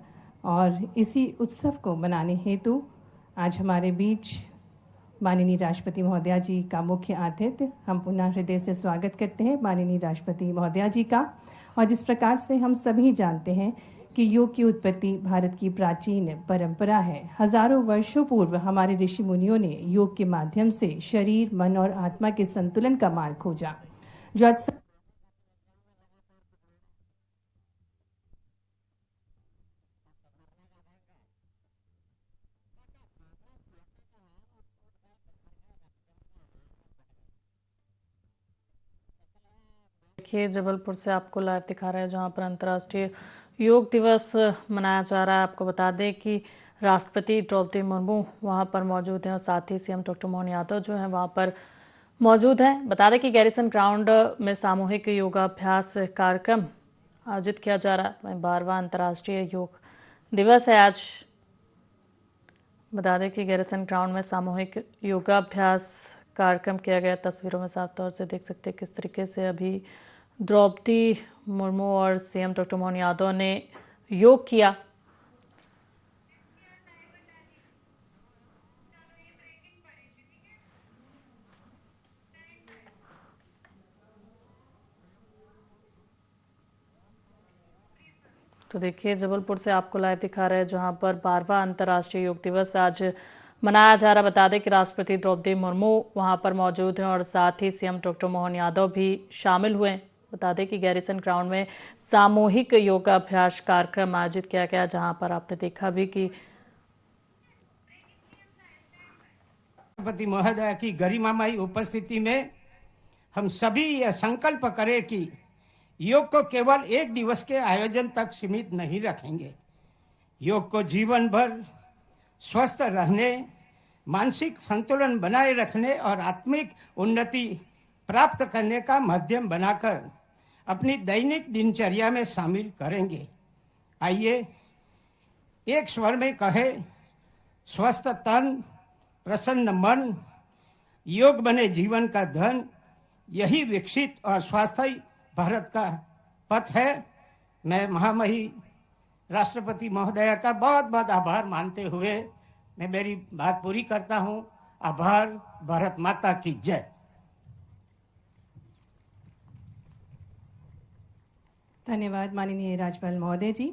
और इसी उत्सव को मनाने हेतु आज हमारे बीच माननीय राष्ट्रपति महोदया जी का मुख्य आतिथ्य हम पुनः हृदय से स्वागत करते हैं माननीय राष्ट्रपति महोदया जी का। और जिस प्रकार से हम सभी जानते हैं कि योग की उत्पत्ति भारत की प्राचीन परंपरा है। हजारों वर्षों पूर्व हमारे ऋषि मुनियों ने योग के माध्यम से शरीर, मन और आत्मा के संतुलन का मार्ग खोजा, जो आज देखिए जबलपुर से आपको लाइव दिखा रहे हैं जहां पर अंतर्राष्ट्रीय योग दिवस मनाया जा रहा है। आपको बता दें कि राष्ट्रपति द्रौपदी मुर्मू वहां पर मौजूद हैं और साथ ही सीएम डॉक्टर मोहन यादव जो है वहां पर मौजूद हैं। बता दें कि गैरिसन ग्राउंड में सामूहिक योगाभ्यास कार्यक्रम आयोजित किया जा रहा है। 12वां अंतर्राष्ट्रीय योग दिवस है आज। बता दें कि गैरिसन ग्राउंड में सामूहिक योगाभ्यास कार्यक्रम किया गया। तस्वीरों में साफ तौर से देख सकते हैं किस तरीके से अभी द्रौपदी मुर्मू और सीएम डॉक्टर मोहन यादव ने योग किया। तो देखिए जबलपुर से आपको लाइव दिखा रहे हैं जहां पर 12वां अंतर्राष्ट्रीय योग दिवस आज मनाया जा रहा। बता दें कि राष्ट्रपति द्रौपदी मुर्मू वहां पर मौजूद हैं और साथ ही सीएम डॉक्टर मोहन यादव भी शामिल हुए। बता दें कि गैरिसन ग्राउंड में सामूहिक योगाभ्यास कार्यक्रम आयोजित किया गया जहां पर आपने देखा भी कि राष्ट्रपति महोदय की गरिमामयी उपस्थिति में हम सभी यह संकल्प करें कि योग को केवल एक दिवस के आयोजन तक सीमित नहीं रखेंगे। योग को जीवन भर स्वस्थ रहने, मानसिक संतुलन बनाए रखने और आत्मिक उन्नति प्राप्त करने का माध्यम बनाकर अपनी दैनिक दिनचर्या में शामिल करेंगे। आइए एक स्वर में कहे, स्वस्थ तन, प्रसन्न मन, योग बने जीवन का धन, यही विकसित और स्वास्थ्य भारत का पथ है। मैं महामहिम राष्ट्रपति महोदया का बहुत बहुत आभार मानते हुए मैं मेरी बात पूरी करता हूं। आभार। भारत माता की जय। धन्यवाद माननीय राज्यपाल महोदय जी।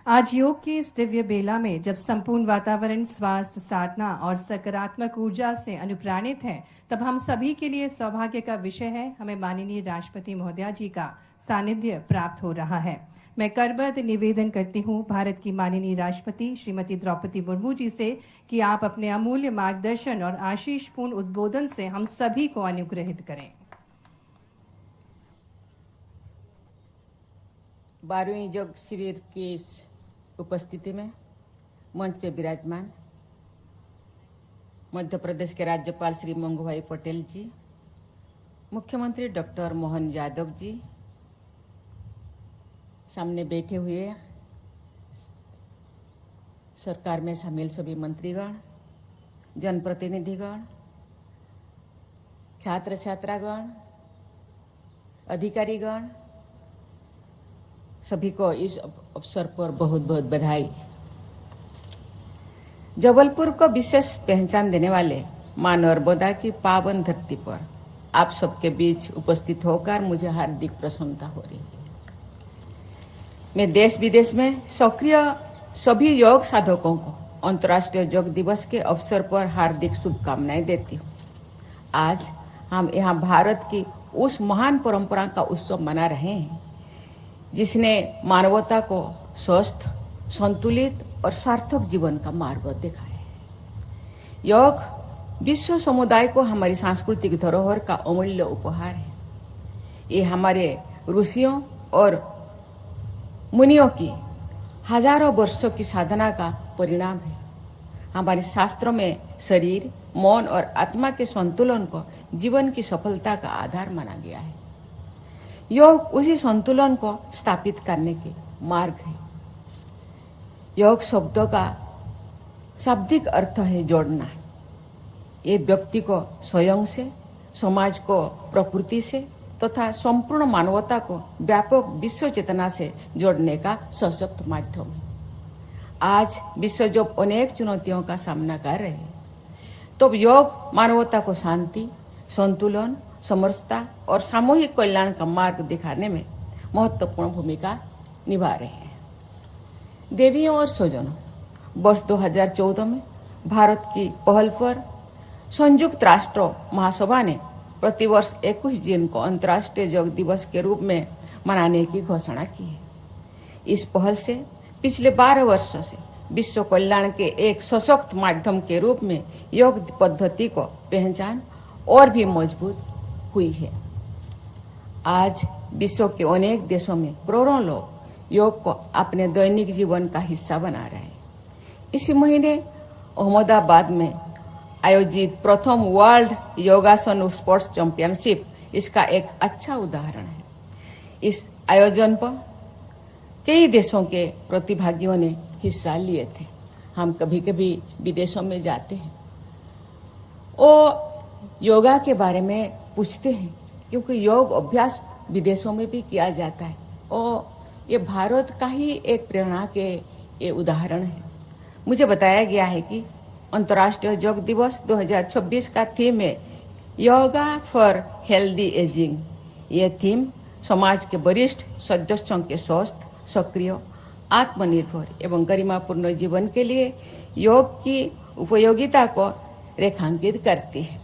आज योग की इस दिव्य बेला में जब संपूर्ण वातावरण स्वास्थ्य, साधना और सकारात्मक ऊर्जा से अनुप्राणित है, तब हम सभी के लिए सौभाग्य का विषय है हमें माननीय राष्ट्रपति महोदया जी का सानिध्य प्राप्त हो रहा है। मैं करबद्ध निवेदन करती हूँ भारत की माननीय राष्ट्रपति श्रीमती द्रौपदी मुर्मू जी से कि आप अपने अमूल्य मार्गदर्शन और आशीषपूर्ण उद्बोधन से हम सभी को अनुग्रहित करें। 12वीं योग शिविर की इस उपस्थिति में मंच पे विराजमान मध्य प्रदेश के राज्यपाल श्री मंगूभाई पटेल जी, मुख्यमंत्री डॉक्टर मोहन यादव जी, सामने बैठे हुए सरकार में शामिल सभी मंत्रीगण, जनप्रतिनिधिगण, छात्र छात्रागण, अधिकारीगण, सभी को इस अवसर पर बहुत बहुत बधाई। जबलपुर को विशेष पहचान देने वाले मां नर्मदा की पावन धरती पर आप सबके बीच उपस्थित होकर मुझे हार्दिक प्रसन्नता हो रही है। मैं देश विदेश में सक्रिय सभी योग साधकों को अंतर्राष्ट्रीय योग दिवस के अवसर पर हार्दिक शुभकामनाएं देती हूँ। आज हम यहाँ भारत की उस महान परंपरा का उत्सव मना रहे हैं जिसने मानवता को स्वस्थ, संतुलित और सार्थक जीवन का मार्ग दिखाया है। योग विश्व समुदाय को हमारी सांस्कृतिक धरोहर का अमूल्य उपहार है। ये हमारे ऋषियों और मुनियों की हजारों वर्षों की साधना का परिणाम है। हमारे शास्त्रों में शरीर, मन और आत्मा के संतुलन को जीवन की सफलता का आधार माना गया है। योग उसी संतुलन को स्थापित करने के मार्ग है। योग शब्दों का शाब्दिक अर्थ है जोड़ना। ये व्यक्ति को स्वयं से, समाज को प्रकृति से तथा संपूर्ण मानवता को व्यापक विश्व चेतना से जोड़ने का सशक्त माध्यम है। आज विश्व जो अनेक चुनौतियों का सामना कर रहे हैं, तो योग मानवता को शांति, संतुलन, समरसता और सामूहिक कल्याण का मार्ग दिखाने में महत्वपूर्ण भूमिका निभा रहे हैं। देवियों और स्वजनों, वर्ष 2014 में भारत की पहल पर संयुक्त राष्ट्र महासभा ने प्रतिवर्ष 21 जून को अंतर्राष्ट्रीय योग दिवस के रूप में मनाने की घोषणा की है। इस पहल से पिछले 12 वर्षों से विश्व कल्याण के एक सशक्त माध्यम के रूप में योग पद्धति को पहचान और भी मजबूत हुई है। आज विश्व के अनेक देशों में करोड़ों लोग योग को अपने दैनिक जीवन का हिस्सा बना रहे हैं। इसी महीने अहमदाबाद में आयोजित प्रथम वर्ल्ड योगासन स्पोर्ट्स चैंपियनशिप इसका एक अच्छा उदाहरण है। इस आयोजन पर कई देशों के प्रतिभागियों ने हिस्सा लिए थे। हम कभी कभी विदेशों में जाते हैं और योगा के बारे में पूछते हैं, क्योंकि योग अभ्यास विदेशों में भी किया जाता है और ये भारत का ही एक प्रेरणा के ये उदाहरण है। मुझे बताया गया है कि अंतर्राष्ट्रीय योग दिवस 2026 का थीम है योगा फॉर हेल्दी एजिंग। ये थीम समाज के वरिष्ठ सदस्यों के स्वस्थ, सक्रिय, आत्मनिर्भर एवं गरिमापूर्ण जीवन के लिए योग की उपयोगिता को रेखांकित करती है।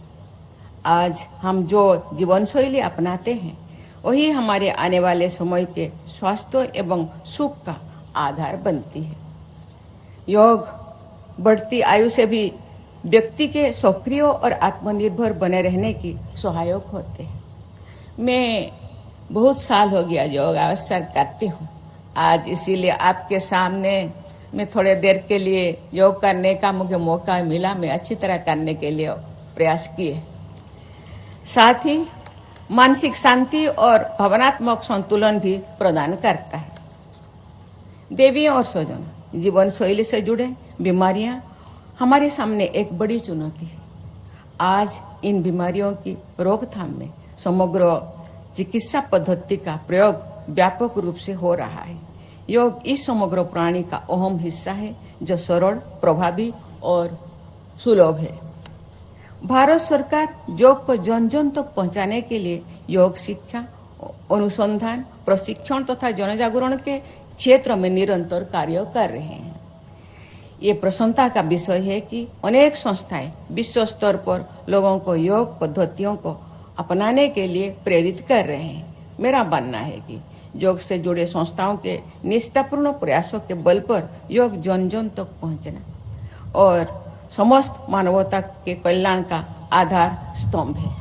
आज हम जो जीवन शैली अपनाते हैं वही हमारे आने वाले समय के स्वास्थ्य एवं सुख का आधार बनती है। योग बढ़ती आयु से भी व्यक्ति के सक्रिय और आत्मनिर्भर बने रहने की सहायक होते हैं। मैं बहुत साल हो गया योग अवसर करती हूँ। आज इसीलिए आपके सामने मैं थोड़े देर के लिए योग करने का मुझे मौका मिला। मैं अच्छी तरह करने के लिए प्रयास किए। साथ ही मानसिक शांति और भावनात्मक संतुलन भी प्रदान करता है। देवियों और स्वजन, जीवन शैली से जुड़े बीमारियां हमारे सामने एक बड़ी चुनौती है। आज इन बीमारियों की रोकथाम में समग्र चिकित्सा पद्धति का प्रयोग व्यापक रूप से हो रहा है। योग इस समग्र प्रणाली का अहम हिस्सा है जो सरल, प्रभावी और सुलभ है। भारत सरकार योग को जन जन तक पहुंचाने के लिए योग शिक्षा, अनुसंधान, प्रशिक्षण तथा जनजागरण के क्षेत्र में निरंतर कार्य कर रहे हैं। ये प्रसन्नता का विषय है कि अनेक संस्थाएं विश्व स्तर पर लोगों को योग पद्धतियों को अपनाने के लिए प्रेरित कर रहे हैं। मेरा मानना है कि योग से जुड़े संस्थाओं के निष्ठापूर्ण प्रयासों के बल पर योग जन जन तक पहुंचना और समस्त मानवता के कल्याण का आधार स्तंभ है।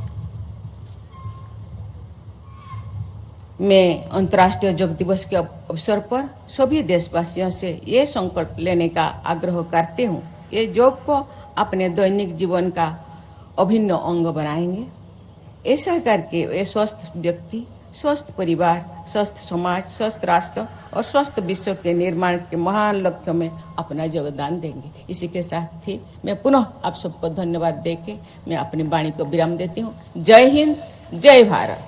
मैं अंतर्राष्ट्रीय योग दिवस के अवसर पर सभी देशवासियों से ये संकल्प लेने का आग्रह करती हूँ कि योग को अपने दैनिक जीवन का अभिन्न अंग बनाएंगे। ऐसा करके वे स्वस्थ व्यक्ति, स्वस्थ परिवार, स्वस्थ समाज, स्वस्थ राष्ट्र और स्वस्थ विश्व के निर्माण के महान लक्ष्य में अपना योगदान देंगे। इसी के साथ ही मैं पुनः आप सबको धन्यवाद देके मैं अपनी वाणी को विराम देती हूँ। जय हिंद, जय भारत।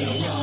जया